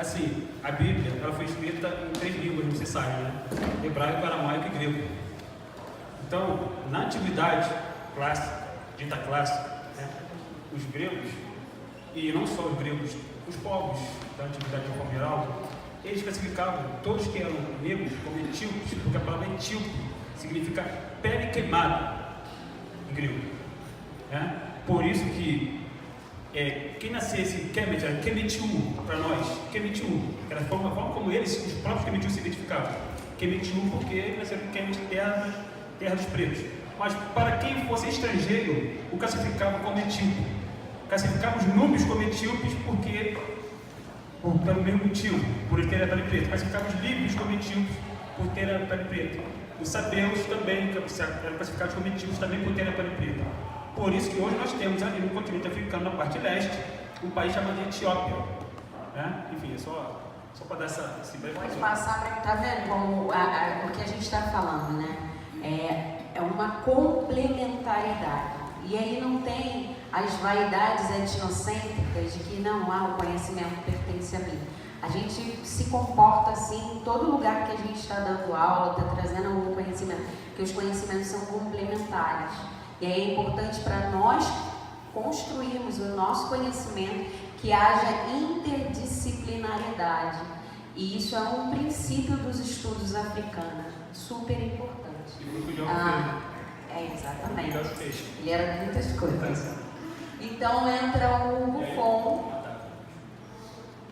Assim, a Bíblia, ela foi escrita em 3 línguas, você sabe, né? Hebraico, aramaico e grego. Então, na antiguidade clássica, dita clássica, né? Os gregos, e não só os gregos, os povos da antiguidade de forma geral, eles classificavam todos que eram negros como etíopes, porque a palavra etíope significa pele queimada em grego, né? Por isso que quem nascesse Kemetiu para nós, Kemetiu, era a forma como eles, os próprios Kemetiu se identificavam. Kemetiu porque nasceram Kemet, terra dos pretos. Mas para quem fosse estrangeiro, o classificava como etíope. Classificava os núbios como etíopes porque, pelo mesmo motivo, por ele ter a pele preta. Classificava os líbios como etíopes por ter a pele preta. Os sabeus também eram classificados como etíopes também por ter a pele preta. Por isso que hoje nós temos ali no continente africano, na parte leste, um país chamado Etiópia. Né? Enfim, é só para dar esse breve. Pode passar para... Tá vendo como o que a gente está falando, né? É uma complementariedade. E aí não tem as vaidades etnocêntricas de que não, o conhecimento pertence a mim. A gente se comporta assim em todo lugar que a gente está dando aula, está trazendo algum conhecimento, porque os conhecimentos são complementares. E aí é importante para nós construirmos o nosso conhecimento que haja interdisciplinariedade. E isso é um princípio dos estudos africanos, super importante. Exatamente. Ele era de muitas coisas. Então entra o Buffon,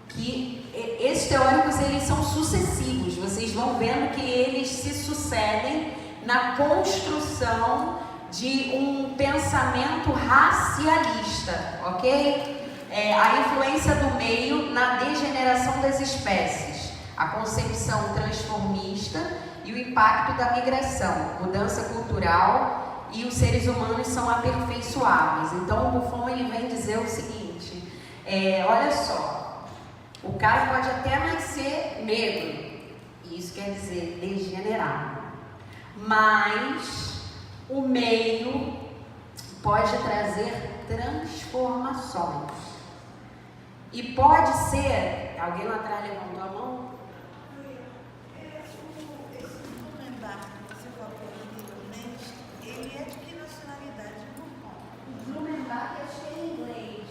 que esses teóricos eles são sucessivos. Vocês vão vendo que eles se sucedem na construção de um pensamento racialista, ok? A influência do meio na degeneração das espécies, a concepção transformista e o impacto da migração, mudança cultural e os seres humanos são aperfeiçoáveis. Então o Buffon ele vem dizer o seguinte, olha só, o cara pode até nascer negro, isso quer dizer degenerado, mas o meio pode trazer transformações. E pode ser... Alguém lá atrás levantou a mão? Esse documentário que você falou anteriormente, ele é de que nacionalidade? O Blumenbach acho que é em inglês.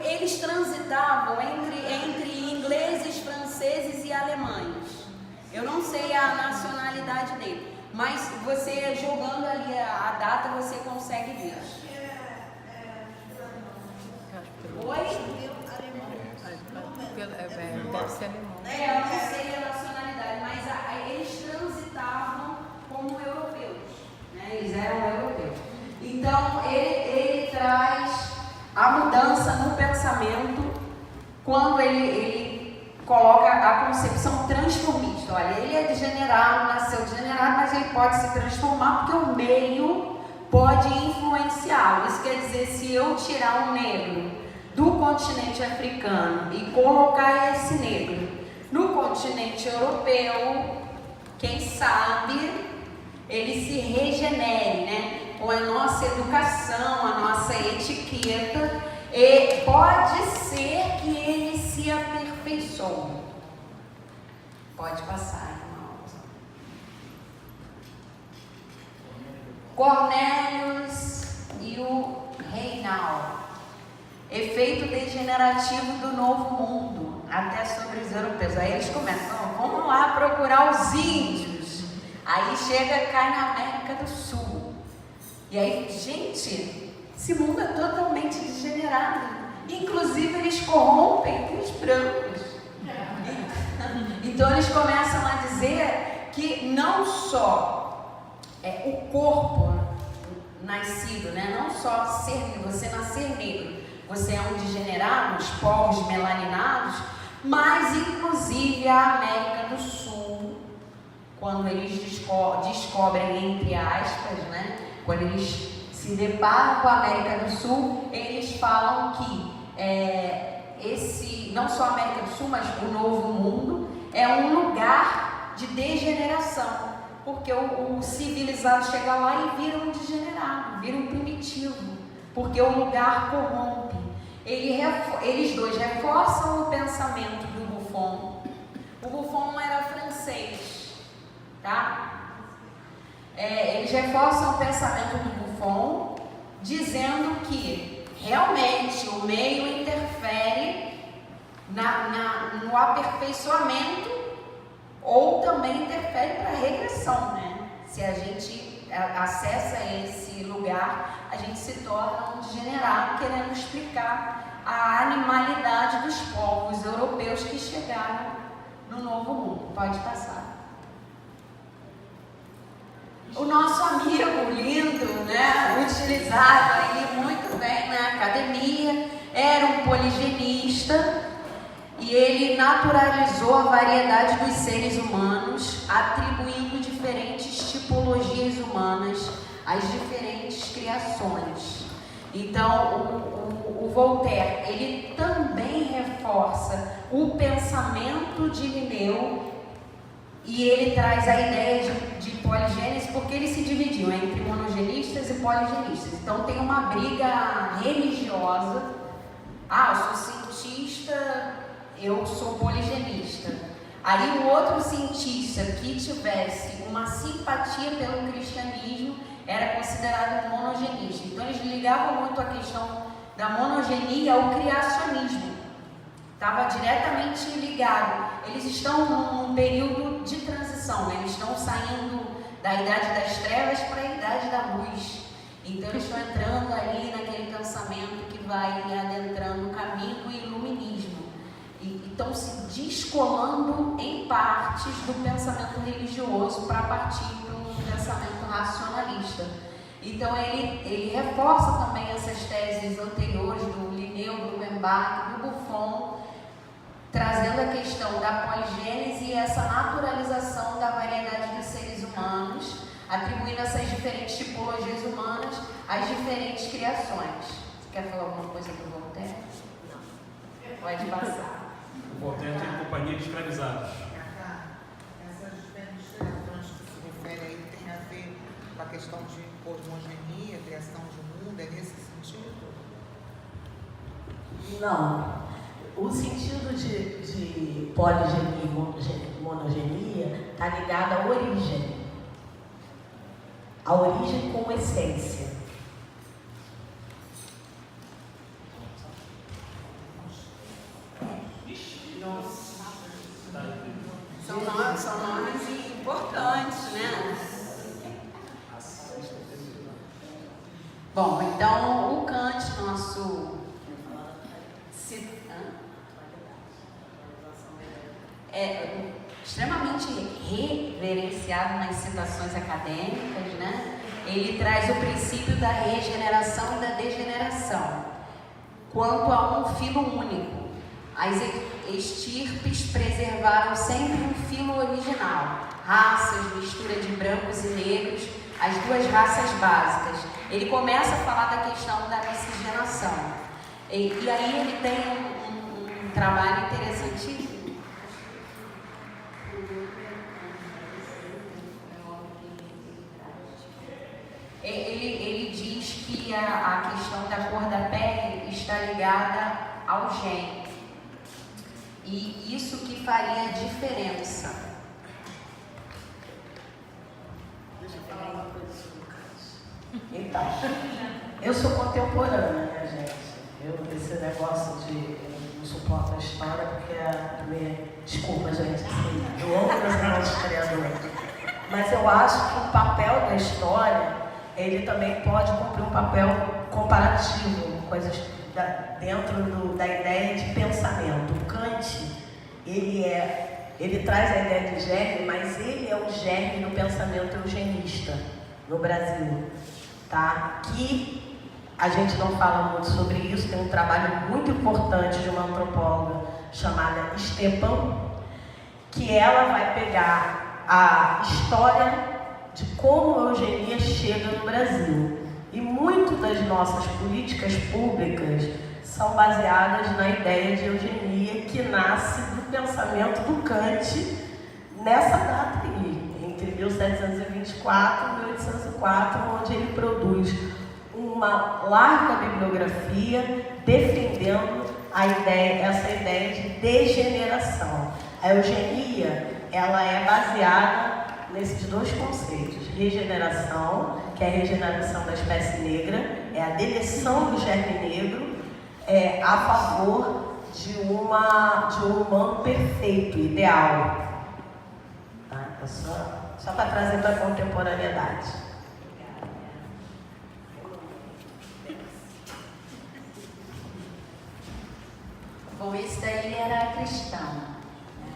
Eles transitavam entre ingleses, franceses e alemães. Eu não sei a nacionalidade dele. Mas você jogando ali a data, você consegue ver. Oi? Deve ser alemão. Eu não sei a nacionalidade, mas eles transitavam como europeus. Né? Eles eram europeus. Então, ele traz a mudança no pensamento quando ele coloca a concepção transformista. Olha, ele é degenerado, nasceu degenerado, mas ele pode se transformar porque o meio pode influenciá-lo. Isso quer dizer, se eu tirar um negro do continente africano e colocar esse negro no continente europeu, quem sabe ele se regenere, né? Com a nossa educação, a nossa etiqueta, e pode ser que ele se aperfeiçoe. Pode passar, irmãos. Cornélius e o Reinal. Efeito degenerativo do novo mundo, até sobre os europeus. Aí eles começam, vamos lá procurar os índios. Aí chega, cai na América do Sul. E aí, gente, esse mundo é totalmente degenerado. Inclusive, eles corrompem os brancos. Então, eles começam a dizer que não só o corpo nascido, né? Não só você nascer negro, você é um degenerado, os povos melaninados, mas inclusive a América do Sul, quando eles descobrem, entre aspas, né? Quando eles se deparam com a América do Sul, eles falam que não só a América do Sul, mas o Novo Mundo é um lugar de degeneração, porque o civilizado chega lá e vira um degenerado, vira um primitivo, porque o lugar corrompe. Eles dois reforçam o pensamento do Buffon. O Buffon era francês, tá? Eles reforçam o pensamento do Buffon, dizendo que realmente o meio interfere no aperfeiçoamento ou também interfere para a regressão, né? Se a gente acessa esse lugar, a gente se torna um degenerado querendo explicar a animalidade dos povos europeus que chegaram no Novo Mundo. Pode passar. O nosso amigo lindo, né, utilizado aí muito bem na academia, era um poligenista e ele naturalizou a variedade dos seres humanos, atribuindo diferentes tipologias humanas às diferentes criações. Então, o Voltaire, ele também reforça o pensamento de Linneu e ele traz a ideia de poligênese porque eles se dividiam entre monogenistas e poligenistas. Então tem uma briga religiosa. Eu sou cientista, eu sou poligenista. Aí o outro cientista que tivesse uma simpatia pelo cristianismo era considerado um monogenista. Então eles ligavam muito a questão da monogenia ao criacionismo. Estava diretamente ligado. Eles estão num período de transição, né? Eles estão saindo da idade das trevas para a idade da luz. Então eles estão entrando ali naquele pensamento que vai adentrando o caminho do iluminismo. E estão se descolando em partes do pensamento religioso para partir para um pensamento racionalista. Então ele reforça também essas teses anteriores do Linneu, do Bemba, do Buffon, trazendo a questão da poligênese e essa naturalização da variedade dos seres humanos, atribuindo essas diferentes tipologias humanas às diferentes criações. Você quer falar alguma coisa do Voltaire? Não. Pode passar. O Voltaire tem companhia de escravizados. Essas diferentes criações que se refere aí tem a ver com a questão de cosmogonia, criação de mundo, é nesse sentido? Não. O sentido de poligenia e monogenia está ligado à origem. A origem como essência. São nomes importantes, né? Bom, então o Kant, nosso extremamente reverenciado nas citações acadêmicas, né? Ele traz o princípio da regeneração e da degeneração quanto a um filo único. As estirpes preservaram sempre um filo original, raças, mistura de brancos e negros, as duas raças básicas. Ele começa a falar da questão da miscigenação. E aí ele tem um trabalho interessantíssimo. Ele diz que a questão da cor da pele está ligada ao gene. E isso que faria diferença. Deixa eu falar uma coisa sobre o Kant. Então, eu sou contemporânea, né, gente? Esse negócio de eu não suporto a história porque desculpa, gente, assim, eu amo meus irmãos historiadores. Mas eu acho que o papel da história, ele também pode cumprir um papel comparativo, coisas dentro da ideia de pensamento. O Kant, ele traz a ideia de germe, mas ele é o germe do pensamento eugenista no Brasil, tá? Que a gente não fala muito sobre isso, tem um trabalho muito importante de uma antropóloga chamada Stepan, que ela vai pegar a história de como a eugenia chega no Brasil. E muito das nossas políticas públicas são baseadas na ideia de eugenia que nasce do pensamento do Kant nessa data aí, entre 1724 e 1804, onde ele produz um uma larga bibliografia defendendo essa ideia de degeneração. A eugenia, ela é baseada nesses dois conceitos: regeneração, que é a regeneração da espécie negra, é a deleção do germe negro, a favor de um humano perfeito, ideal. Tá? Só para trazer para a contemporaneidade. Bom, esse daí ele era cristão, né?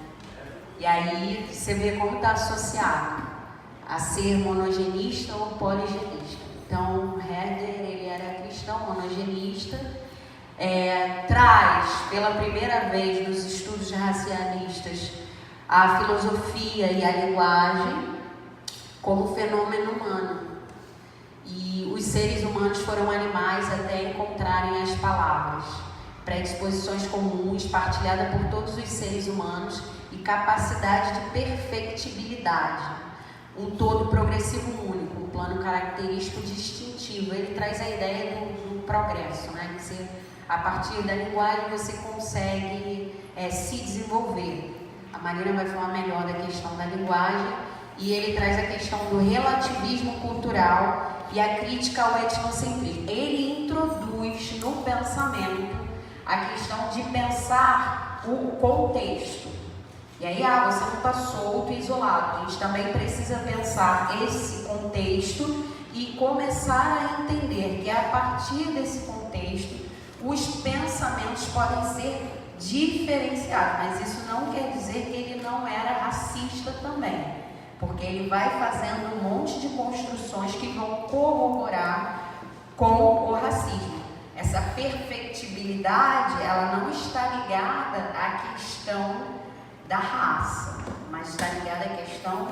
E aí você vê como está associado a ser monogenista ou poligenista. Então, Herder, ele era cristão, monogenista, traz pela primeira vez nos estudos racialistas a filosofia e a linguagem como fenômeno humano. E os seres humanos foram animais até encontrarem as palavras, predisposições comuns partilhadas por todos os seres humanos e capacidade de perfectibilidade, um todo progressivo único, um plano característico distintivo. Ele traz a ideia do progresso, né? Que você, a partir da linguagem você consegue se desenvolver. A Marina vai falar melhor da questão da linguagem, e ele traz a questão do relativismo cultural e a crítica ao etnocentrismo. Ele introduz no pensamento a questão de pensar o contexto. E aí, você não está solto e isolado. A gente também precisa pensar esse contexto e começar a entender que a partir desse contexto os pensamentos podem ser diferenciados. Mas isso não quer dizer que ele não era racista também, porque ele vai fazendo um monte de construções que vão corroborar com o racismo. Essa perfectibilidade, ela não está ligada à questão da raça, mas está ligada à questão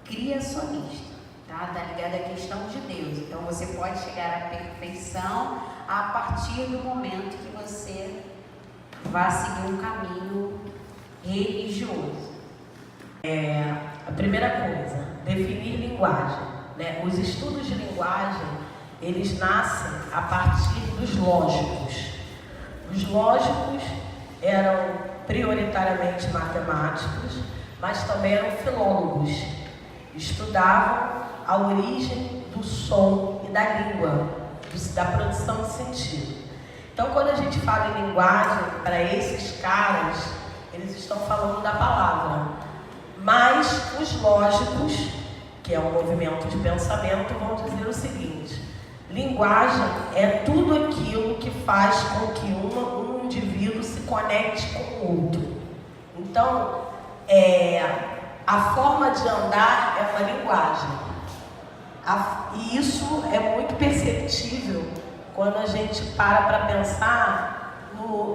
criacionista, tá? Está ligada à questão de Deus. Então você pode chegar à perfeição a partir do momento que você vai seguir um caminho religioso. A primeira coisa, definir linguagem, né? Os estudos de linguagem, eles nascem a partir dos lógicos. Os lógicos eram prioritariamente matemáticos, mas também eram filólogos. Estudavam a origem do som e da língua, da produção de sentido. Então, quando a gente fala em linguagem, para esses caras, eles estão falando da palavra. Mas os lógicos, que é um movimento de pensamento, vão dizer o seguinte: linguagem é tudo aquilo que faz com que um indivíduo se conecte com o outro. Então, a forma de andar é uma linguagem. E isso é muito perceptível quando a gente para pensar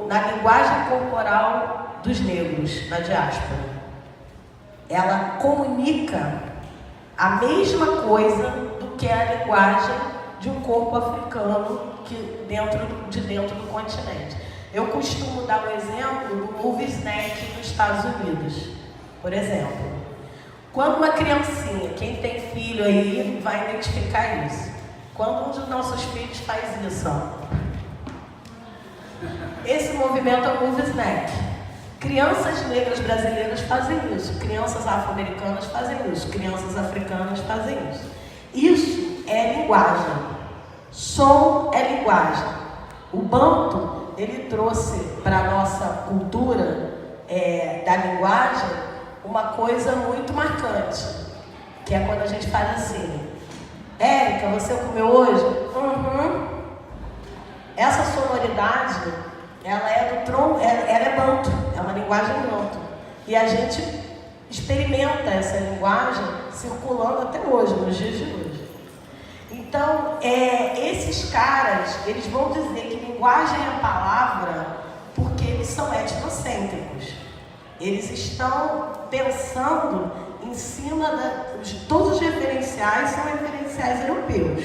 na linguagem corporal dos negros na diáspora. Ela comunica a mesma coisa do que a linguagem de um corpo africano dentro do continente. Eu costumo dar o exemplo do movie snack nos Estados Unidos. Por exemplo, quando uma criancinha, quem tem filho aí vai identificar isso. Quando um dos nossos filhos faz isso, esse movimento é o movie snack. Crianças negras brasileiras fazem isso, crianças afro-americanas fazem isso, crianças africanas fazem isso. Isso é linguagem. Som é linguagem. O Banto, ele trouxe para a nossa cultura da linguagem uma coisa muito marcante, que é quando a gente faz assim: Érica, você comeu hoje? Uhum. Essa sonoridade, ela é do tronco, ela é Banto, é uma linguagem Banto. E a gente experimenta essa linguagem circulando até hoje, nos dias de hoje. Então, esses caras, eles vão dizer que linguagem é palavra porque eles são etnocêntricos. Eles estão pensando em cima todos os referenciais são referenciais europeus.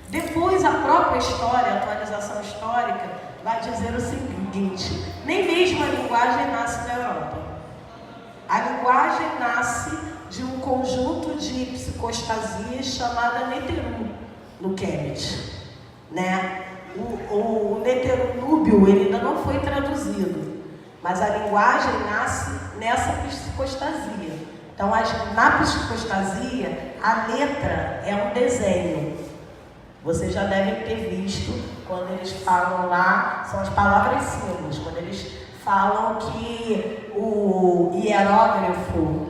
Depois, a própria história, a atualização histórica, vai dizer o seguinte: nem mesmo a linguagem nasce na Europa. A linguagem nasce de um conjunto de psicostasias chamada Neteru, no Kemet. né? O deuteronúbio ele ainda não foi traduzido, mas a linguagem nasce nessa psicostasia. Então, na psicostasia, a letra é um desenho. Vocês já devem ter visto quando eles falam lá, são as palavras símbolos, quando eles falam que o hierógrafo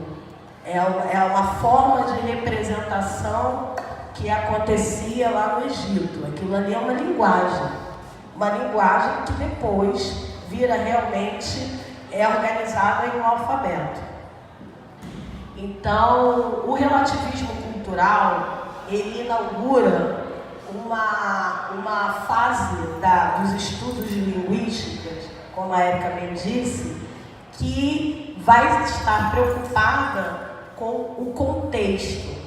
é uma forma de representação que acontecia lá no Egito. Aquilo ali é uma linguagem que depois vira realmente organizada em um alfabeto. Então, o relativismo cultural, ele inaugura uma fase dos estudos de linguística, como a Érica bem disse, que vai estar preocupada com o contexto.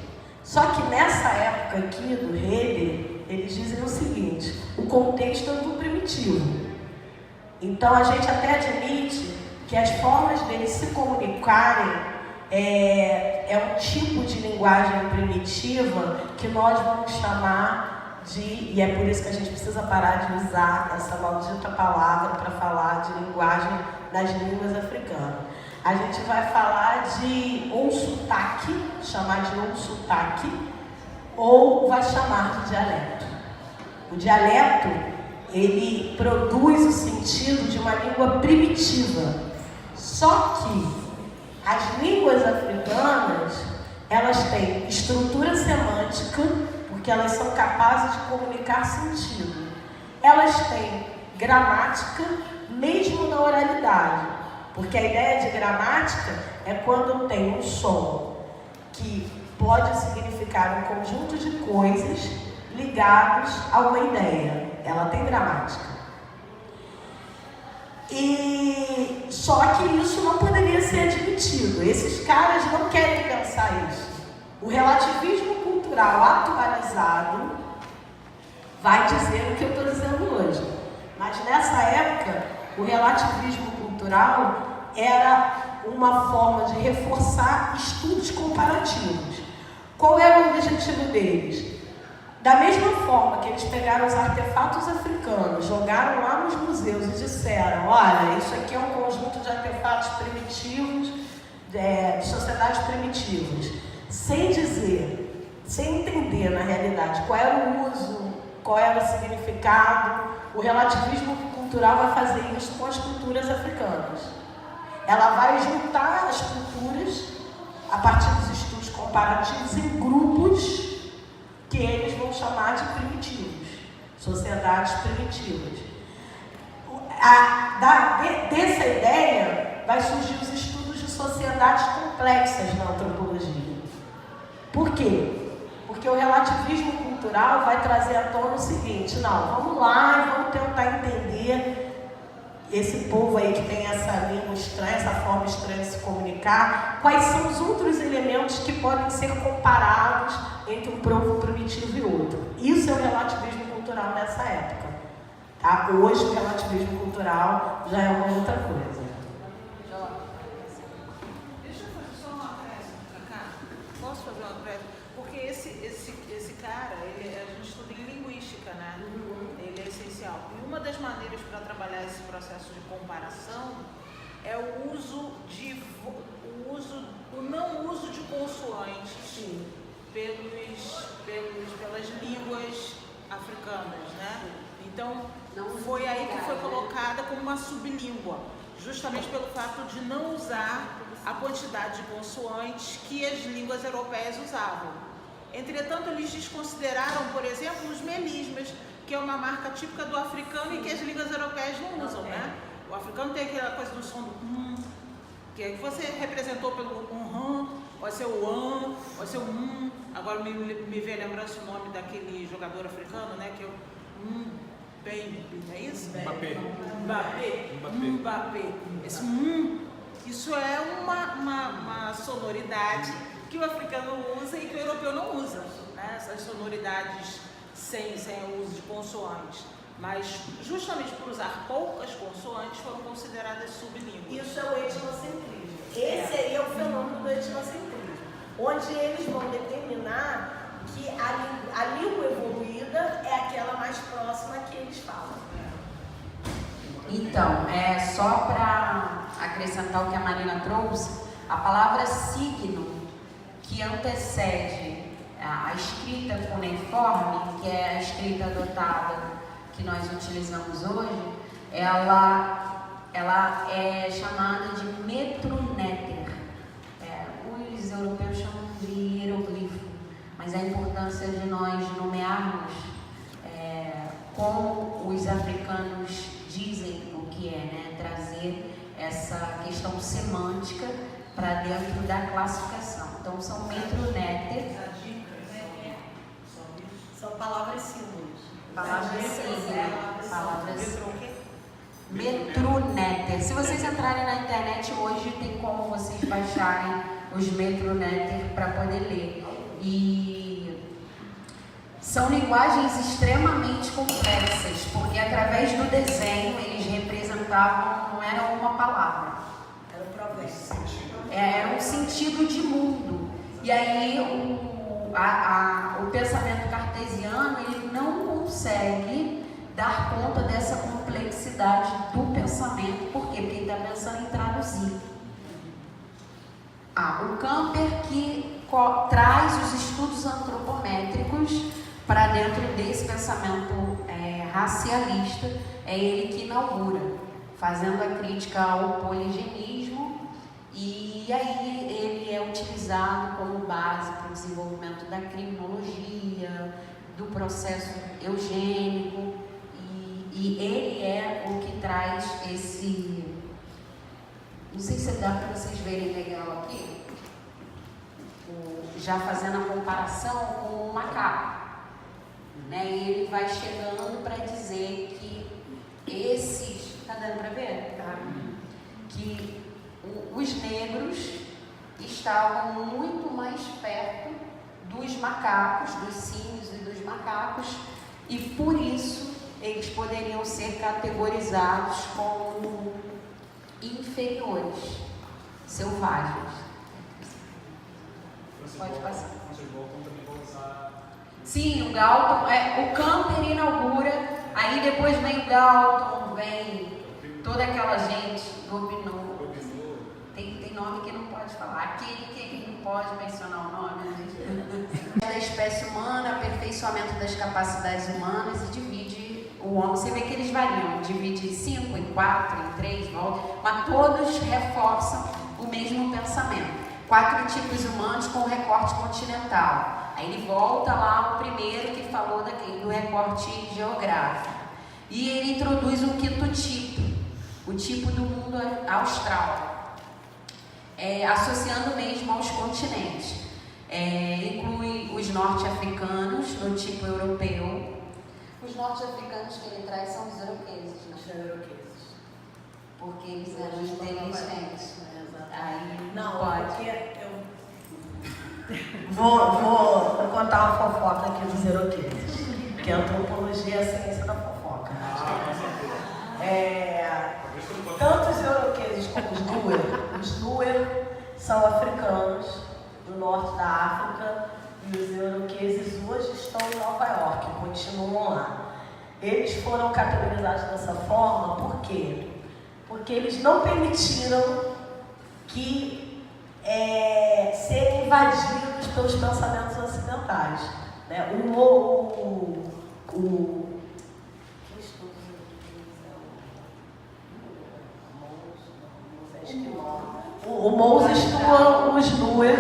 Só que nessa época aqui do Hegel, eles dizem o seguinte: o contexto é do primitivo. Então a gente até admite que as formas deles se comunicarem é um tipo de linguagem primitiva que nós vamos chamar e é por isso que a gente precisa parar de usar essa maldita palavra para falar de linguagem nas línguas africanas. A gente vai falar de ou sotaque, chamar de ou sotaque, ou vai chamar de dialeto. O dialeto, ele produz o sentido de uma língua primitiva. Só que as línguas africanas, elas têm estrutura semântica, porque elas são capazes de comunicar sentido. Elas têm gramática, mesmo na oralidade. Porque a ideia de gramática é quando tem um som que pode significar um conjunto de coisas ligados a uma ideia. Ela tem gramática. E só que isso não poderia ser admitido. Esses caras não querem pensar isso. O relativismo cultural atualizado vai dizer o que eu estou dizendo hoje. Mas nessa época, o relativismo cultural era uma forma de reforçar estudos comparativos. Qual era o objetivo deles? Da mesma forma que eles pegaram os artefatos africanos, jogaram lá nos museus e disseram: olha, isso aqui é um conjunto de artefatos primitivos, de sociedades primitivas, sem dizer, sem entender na realidade qual era o uso, qual era o significado. O relativismo cultural vai fazer isso com as culturas africanas. Ela vai juntar as culturas a partir dos estudos comparativos em grupos que eles vão chamar de primitivos, sociedades primitivas. Dessa ideia vai surgir os estudos de sociedades complexas na antropologia. Por quê? Porque o relativismo cultural vai trazer à tona o seguinte: não, vamos lá e vamos tentar entender esse povo aí que tem essa língua estranha, essa forma estranha de se comunicar, quais são os outros elementos que podem ser comparados entre um povo primitivo e outro. Isso é o relativismo cultural nessa época. Tá? Hoje o relativismo cultural já é uma outra coisa. Deixa eu fazer só uma acréscimo para cá. Posso fazer uma acréscimo? Porque esse cara, a gente estuda em linguística, né? Ele é essencial. E uma das maneiras para trabalhar esse processo de comparação é o não uso de consoantes pelas línguas africanas, né? Então, foi aí que foi colocada como uma sublíngua, justamente pelo fato de não usar a quantidade de consoantes que as línguas europeias usavam. Entretanto, eles desconsideraram, por exemplo, os melismas, que é uma marca típica do africano e que as línguas europeias não usam, né? O africano tem aquela coisa do som do que é que você representou pelo pode ser o pode ser o Agora me vem a lembrança o nome daquele jogador africano, né? Que é o Baby, não é isso? Mbappé. Esse isso é uma sonoridade que o africano usa e que o europeu não usa, né? Essas sonoridades sem o uso de consoantes. Mas, justamente por usar poucas consoantes, foram consideradas sublínguas. Isso é o etnocentrismo. Esse aí é o fenômeno do etnocentrismo, onde eles vão determinar que a língua evoluiu desenvolvida é aquela mais próxima que eles falam. Então, só para acrescentar o que a Marina trouxe, a palavra signo, que antecede a escrita cuneiforme, que é a escrita adotada que nós utilizamos hoje, ela é chamada de metrunéter. Os europeus chamam de hieroglifo, mas a importância de nós nomearmos como os africanos dizem o que é, né? Trazer essa questão semântica para dentro da classificação. Então, são metrunéter. São palavras símbolos. Palavras metrunéter. Se vocês entrarem na internet hoje, tem como vocês baixarem os metrunéter para poder ler. E são linguagens extremamente complexas, porque através do desenho eles representavam, não era uma palavra, Era um provérbio. era um sentido de mundo. E aí o pensamento cartesiano, ele não consegue dar conta dessa complexidade do pensamento. Por quê? Porque ele está pensando em traduzir. O Camper, que traz os estudos antropométricos para dentro desse pensamento racialista, é ele que inaugura, fazendo a crítica ao poligenismo, e aí ele é utilizado como base para o desenvolvimento da criminologia, do processo eugênico, e ele é o que traz esse... Não sei se dá para vocês verem legal aqui, já fazendo a comparação com o macaco, né? E ele vai chegando para dizer que esses... Tá dando para ver? Tá. Que os negros estavam muito mais perto dos macacos, dos símios e dos macacos, e por isso eles poderiam ser categorizados como inferiores, selvagens. Pode passar. Sim, o Galton, o Camper inaugura, aí depois vem o Galton, vem toda aquela gente, Gobineau. Tem nome que não pode falar, aquele que não pode mencionar o nome, né? Da espécie humana, aperfeiçoamento das capacidades humanas, e divide o homem. Você vê que eles variam, divide em 5, em 4, em 3, mas todos reforçam o mesmo pensamento. 4 tipos humanos com recorte continental. Aí ele volta lá o primeiro que falou do recorte geográfico. E ele introduz um 5º tipo, o tipo do mundo austral, associando mesmo aos continentes. Inclui os norte-africanos no tipo europeu. Os norte-africanos que ele traz são os euroqueses, né? São euroqueses. Porque eles eram inteligentes. Aí Não, pode. porque eu vou contar uma fofoca aqui dos euroqueses, que a antropologia é a ciência da fofoca. Tanto os euroqueses como os Nuer são africanos do norte da África, e os euroqueses hoje estão em Nova York, continuam lá. Eles foram categorizados dessa forma, por quê? Porque eles não permitiram que serem invadidos pelos pensamentos ocidentais, né? O Mose estuda os Nuer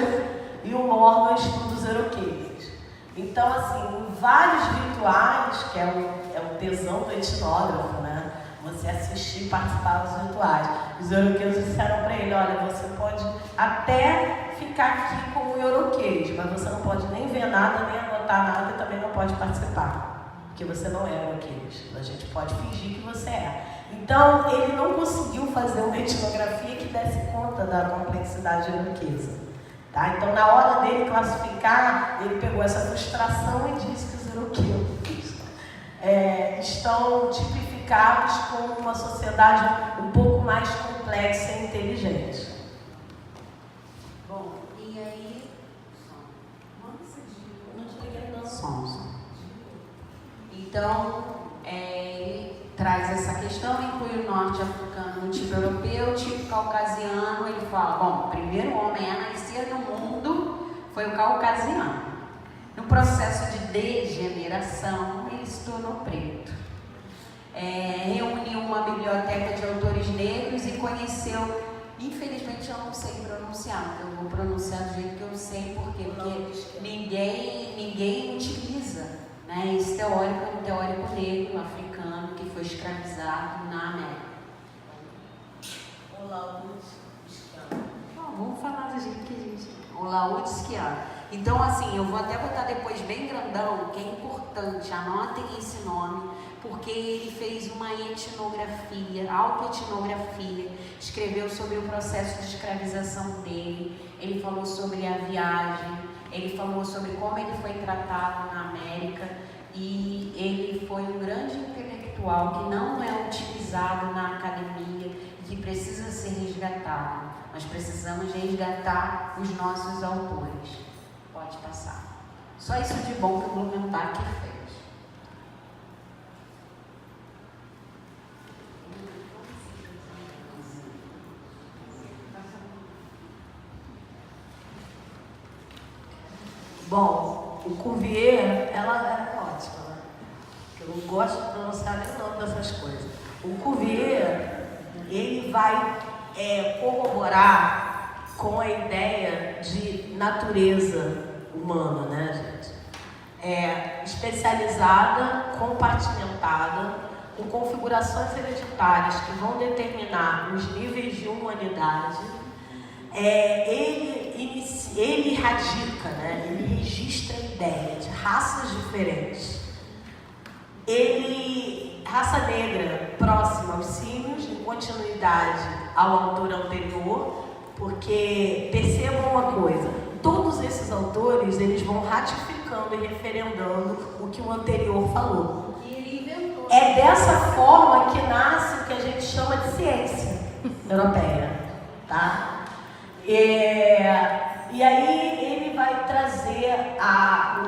e o Mormon estuda os euroqueses. Então, assim, em vários rituais, que é o tesão do etnógrafo, né? Você assistir e participar dos rituais. Os euroqueses disseram para ele: olha, você pode até ficar aqui como euroquês, mas você não pode nem ver nada, nem anotar nada, e também não pode participar, porque você não é euroquês. A gente pode fingir que você é. Então, ele não conseguiu fazer uma etnografia que desse conta da complexidade euroquesa. Tá? Então, na hora dele classificar, ele pegou essa frustração e disse que os euroqueus estão tipificados como uma sociedade um pouco mais complexa e inteligente. Bom, e aí... Não desliguei, não. Som. Então, ele traz essa questão, inclui o norte-africano, o tipo europeu, o tipo caucasiano. Ele fala, bom, o primeiro homem a nascer no mundo foi o caucasiano. No processo de degeneração, ele se tornou preto. Reuniu uma biblioteca de autores negros e conheceu, infelizmente eu não sei pronunciar, eu vou pronunciar do jeito que eu sei, porque ninguém utiliza, né? Esse teórico é um teórico negro, africano, que foi escravizado na América. Vamos falar do jeito que a gente... O Laodiceano. Então, assim, eu vou até botar depois bem grandão, que é importante, anotem esse nome, porque ele fez uma etnografia, autoetnografia, escreveu sobre o processo de escravização dele, ele falou sobre a viagem, ele falou sobre como ele foi tratado na América, e ele foi um grande intelectual que não é utilizado na academia e que precisa ser resgatado. Nós precisamos resgatar os nossos autores. Pode passar. Só isso de bom que o Blumenbach fez. Bom, o Cuvier, ela é ótima, né? Eu não gosto de pronunciar nem o nome dessas coisas. O Cuvier, ele vai corroborar com a ideia de natureza humana, né, gente? Especializada, compartimentada, com configurações hereditárias que vão determinar os níveis de humanidade. Ele radica, né? Ele registra a ideia de raças diferentes. Raça negra próxima aos símios, em continuidade ao autor anterior, porque percebam uma coisa, todos esses autores, eles vão ratificando e referendando o que o anterior falou. E ele inventou. É dessa forma que nasce o que a gente chama de ciência europeia, tá? E aí ele vai trazer a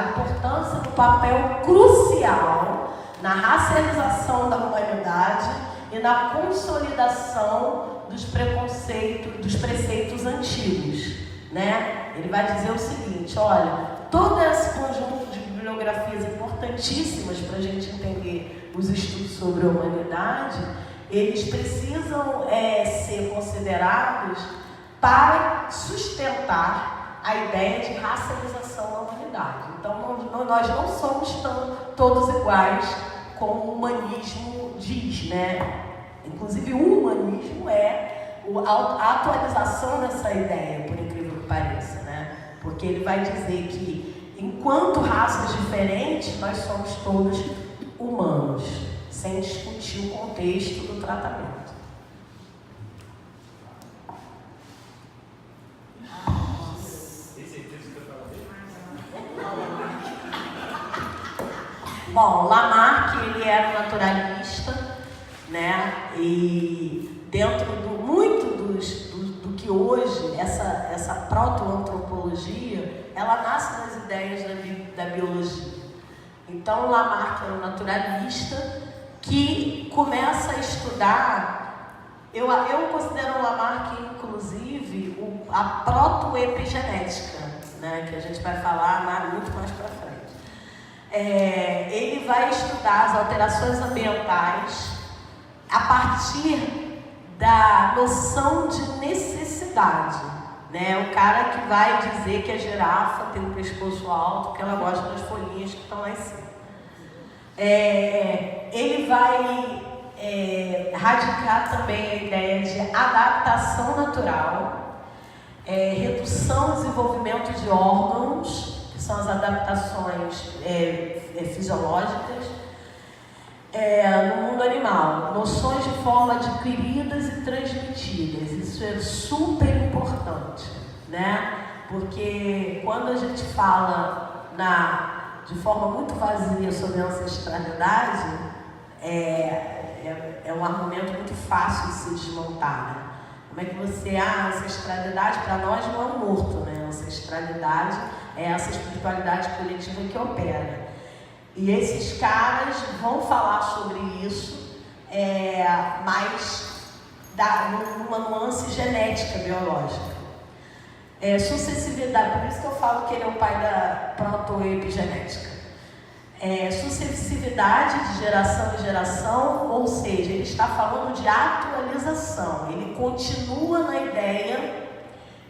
importância do papel crucial na racialização da humanidade e na consolidação dos preceitos antigos, né? Ele vai dizer o seguinte, olha, todo esse conjunto de bibliografias importantíssimas para a gente entender os estudos sobre a humanidade, eles precisam ser considerados para sustentar a ideia de racialização da humanidade. Então, nós não somos todos iguais, como o humanismo diz, né? Inclusive, o humanismo é a atualização dessa ideia, por incrível que pareça, né? Porque ele vai dizer que, enquanto raças diferentes, nós somos todos humanos, sem discutir o contexto do tratamento. Bom, Lamarck, ele era um naturalista, né? E dentro do que hoje, essa proto-antropologia, ela nasce das ideias da biologia. Então, Lamarck era um naturalista que começa a estudar, eu considero Lamarck, inclusive, a proto-epigenética, né? Que a gente vai falar muito mais para frente. Ele vai estudar as alterações ambientais a partir da noção de necessidade, né? O cara que vai dizer que a girafa tem um pescoço alto porque ela gosta das folhinhas que estão lá em cima. Ele vai radicar também a ideia de adaptação natural, redução e desenvolvimento de órgãos, que são as adaptações fisiológicas, no mundo animal, noções de forma adquiridas e transmitidas. Isso é super importante, né? Porque quando a gente fala de forma muito vazia sobre a ancestralidade, é um argumento muito fácil de se desmontar, né? Como é que você... a ancestralidade para nós não é um morto, né? A ancestralidade é essa espiritualidade coletiva que opera. E esses caras vão falar sobre isso, mas numa nuance genética, biológica. Sucessividade, por isso que eu falo que ele é o pai da protoepigenética. Sucessividade de geração em geração, ou seja, ele está falando de atualização. Ele continua na ideia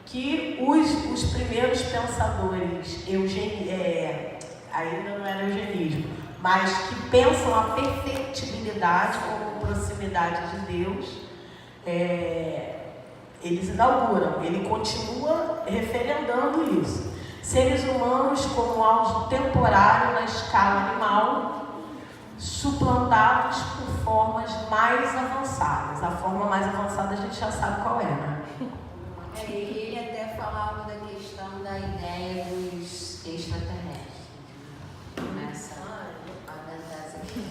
que os primeiros pensadores, ainda não era eugenismo, mas que pensam a perfectibilidade como proximidade de Deus, eles inauguram, ele continua referendando isso. Seres humanos como algo temporário na escala animal, suplantados por formas mais avançadas. A forma mais avançada a gente já sabe qual é, né? Ele até falava da questão da ideia dos extraterrestres. Começa a dançar aqui.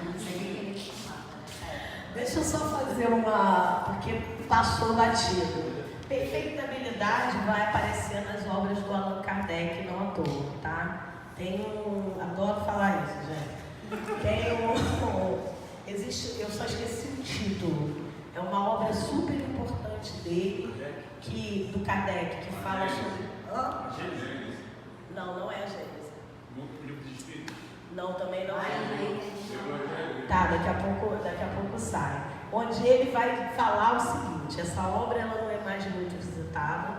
Não sei o que ele falava. Deixa eu só fazer porque passou batido. Perfeitabilidade vai aparecer nas obras do Allan Kardec, não à toa, tá? Adoro falar isso, gente. Eu só esqueci o título. É uma obra super importante dele, do Kardec, que fala sobre... Gênesis. Não é a Gênesis. No livro de Espírito. Não, também não é. Tá, daqui a pouco sai. Onde ele vai falar o seguinte: essa obra ela não é mais muito visitada,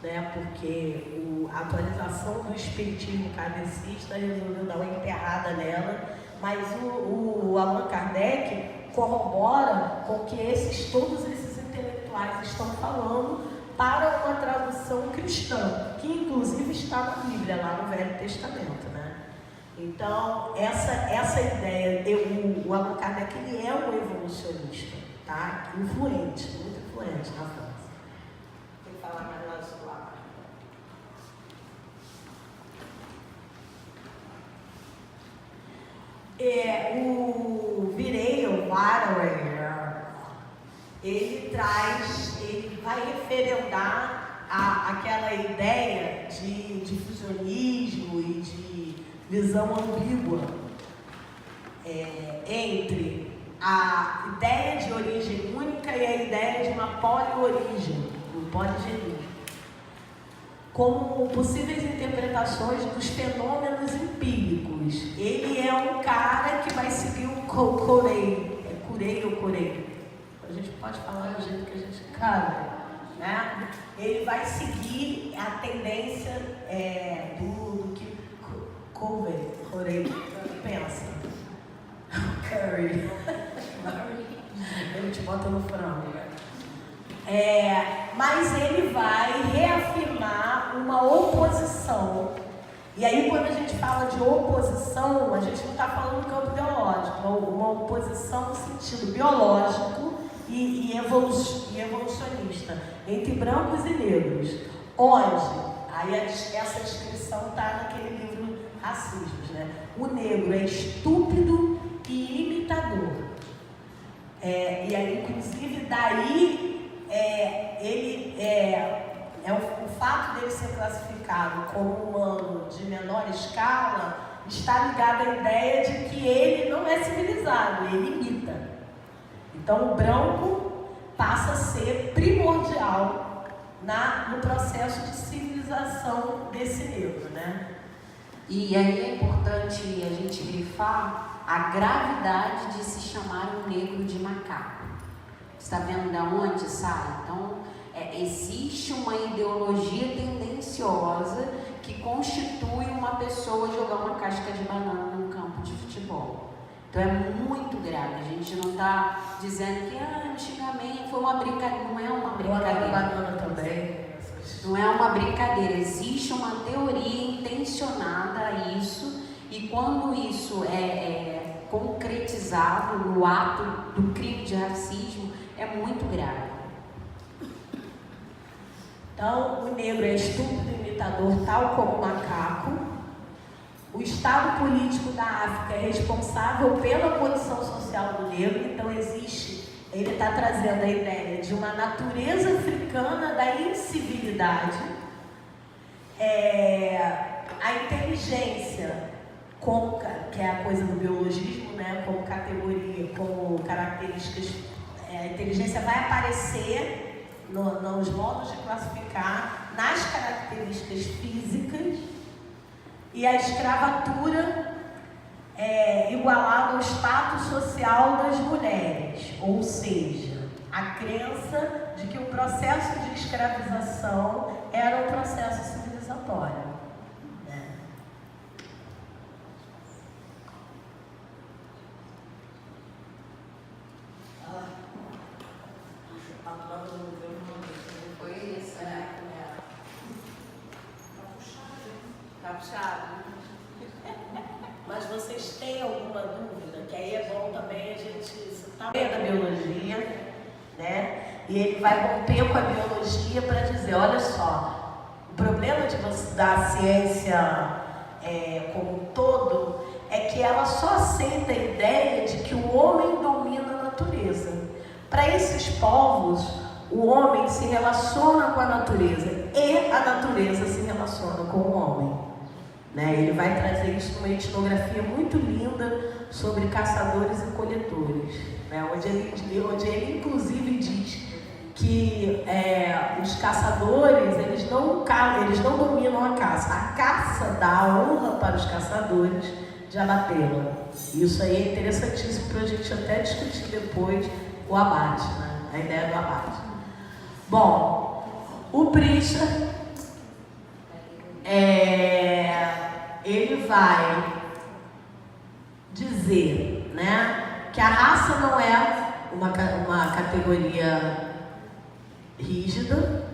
né? Porque a atualização do espiritismo kardecista resolveu dar uma enterrada nela, mas o Allan Kardec corrobora com o que todos esses intelectuais estão falando para uma tradução cristã, que inclusive está na Bíblia, lá no Velho Testamento, né? Então, essa ideia, o Allan Kardec ele é um evolucionista, tá? Influente, muito influente na França. Tem que falar mais lá sobre lá. O Vireil-Warrer, ele vai referendar aquela ideia de fusionismo e de visão ambígua entre a ideia de origem única e a ideia de uma poliorigem, um poligenismo, como possíveis interpretações dos fenômenos empíricos. Ele é um cara que vai seguir o Curie ou Corey. A gente pode falar do jeito que a gente quer, né? Ele vai seguir a tendência do que Corey pensa. Curry. Ele te bota no frango, né? Mas ele vai reafirmar uma oposição. E aí, quando a gente fala de oposição, a gente não está falando do campo ideológico, uma oposição no sentido biológico e evolucionista, entre brancos e negros. Onde? Aí essa descrição está naquele livro Racismos, né? O negro é estúpido e imitador. E aí, inclusive, daí o fato dele ser classificado como humano de menor escala está ligado à ideia de que ele não é civilizado, ele imita. Então, o branco passa a ser primordial no processo de civilização desse negro, né? E aí é importante a gente grifar a gravidade de se chamar um negro de macaco. Está vendo de onde sai? Então, existe uma ideologia tendenciosa que constitui uma pessoa jogar uma casca de banana num campo de futebol. Então é muito grave. A gente não está dizendo que antigamente foi uma brincadeira. Não é uma brincadeira. Banana também. Não é uma brincadeira. Existe uma teoria intencionada a isso, e quando isso é concretizado no ato do crime de racismo, é muito grave. Então, o negro é estúpido imitador, tal como o macaco. O Estado político da África é responsável pela condição social do negro. Então, ele está trazendo a ideia de uma natureza africana da incivilidade, a inteligência como, que é a coisa do biologismo, né? Como categoria, como características, a inteligência vai aparecer nos modos de classificar, nas características físicas, e a escravatura é igualada ao status social das mulheres, ou seja, a crença de que o processo de escravização era um processo civilizatório. Né? Foi isso, né? Tá puxado. Mas vocês têm alguma dúvida? Que aí é bom também a gente citar da biologia, né? E ele vai romper com a biologia para dizer, olha só, o problema da ciência como um todo é que ela só aceita a ideia de que o homem domina a natureza. Para esses povos, o homem se relaciona com a natureza e a natureza se relaciona com o homem. Né? Ele vai trazer isso numa etnografia muito linda sobre caçadores e coletores, né? onde ele inclusive diz que os caçadores eles não dominam a caça dá a honra para os caçadores de abatê-la. Isso aí é interessantíssimo para a gente até discutir depois o abate, né? A ideia do abate. Bom, o Prisha ele vai dizer, né, que a raça não é uma categoria rígida.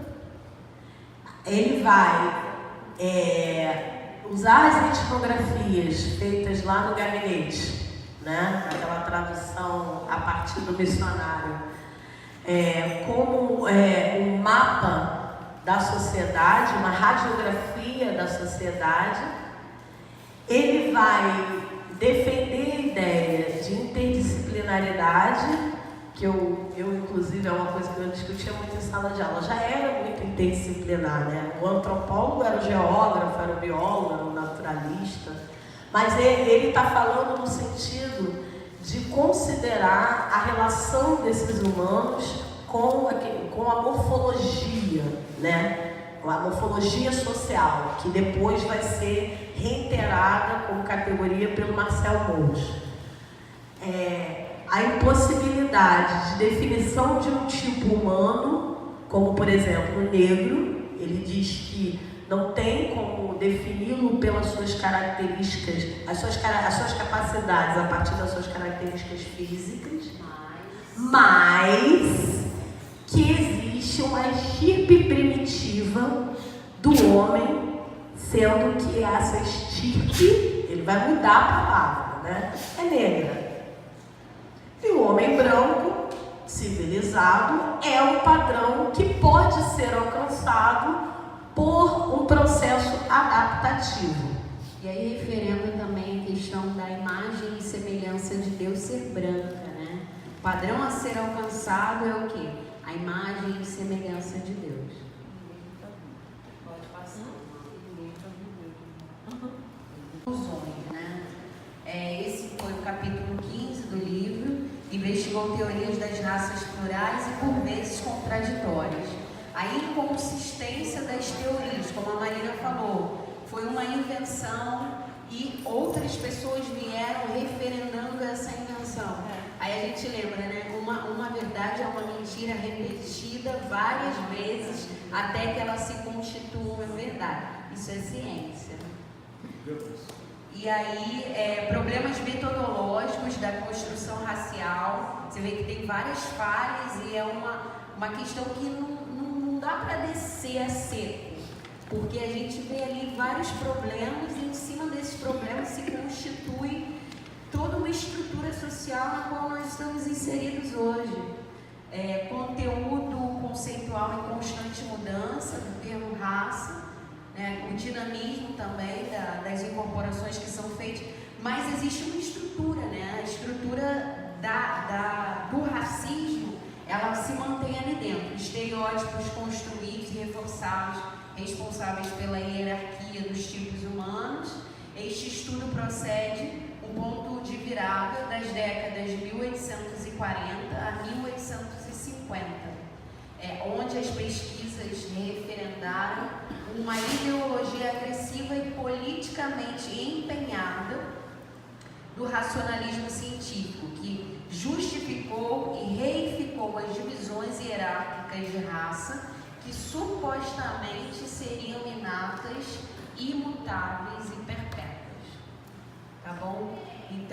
Ele vai usar as etnografias feitas lá no gabinete, né, aquela tradução a partir do missionário, como um mapa da sociedade, uma radiografia da sociedade. Ele vai defender a ideia de interdisciplinaridade, que eu inclusive, é uma coisa que eu discutia muito em sala de aula, já era muito interdisciplinar, né? O antropólogo era o geógrafo, era o biólogo, era o naturalista, mas ele está falando no sentido de considerar a relação desses humanos com a morfologia, né? A morfologia social, que depois vai ser reiterada como categoria pelo Marcel Mauss. A impossibilidade de definição de um tipo humano, como por exemplo o negro, ele diz que não tem como defini-lo pelas suas características, as suas capacidades a partir das suas características físicas, mas que existe uma estirpe primitiva do homem, sendo que essa estirpe, ele vai mudar a palavra, né? É negra. E o homem branco, civilizado, é um padrão que pode ser alcançado por um processo adaptativo. E aí, referendo também a questão da imagem e semelhança de Deus ser branca, né? O padrão a ser alcançado é o quê? A imagem e semelhança de Deus. Pode passar. Conclusões, né? Esse foi o capítulo 15 do livro. Investigou teorias das raças plurais e por vezes contraditórias. A inconsistência das teorias, como a Marina falou, foi uma invenção e outras pessoas vieram referendando essa invenção. Aí a gente lembra, né? Uma verdade é uma mentira repetida várias vezes até que ela se constitua uma verdade. Isso é ciência. E aí, problemas metodológicos da construção racial. Você vê que tem várias falhas e é uma questão que não dá para descer a seco. Porque a gente vê ali vários problemas e em cima desses problemas se constitui toda uma estrutura social na qual nós estamos inseridos hoje. Conteúdo conceitual em constante mudança do termo raça, né? O dinamismo também das incorporações que são feitas, mas existe uma estrutura, né? A estrutura do racismo, ela se mantém ali dentro, estereótipos construídos e reforçados, responsáveis pela hierarquia dos tipos humanos, Este estudo procede um ponto de virada das décadas de 1840 a 1850, onde as pesquisas referendaram uma ideologia agressiva e politicamente empenhada do racionalismo científico, que justificou e reificou as divisões hierárquicas de raça que supostamente seriam inatas, imutáveis e perpétuas. Tá bom? Então,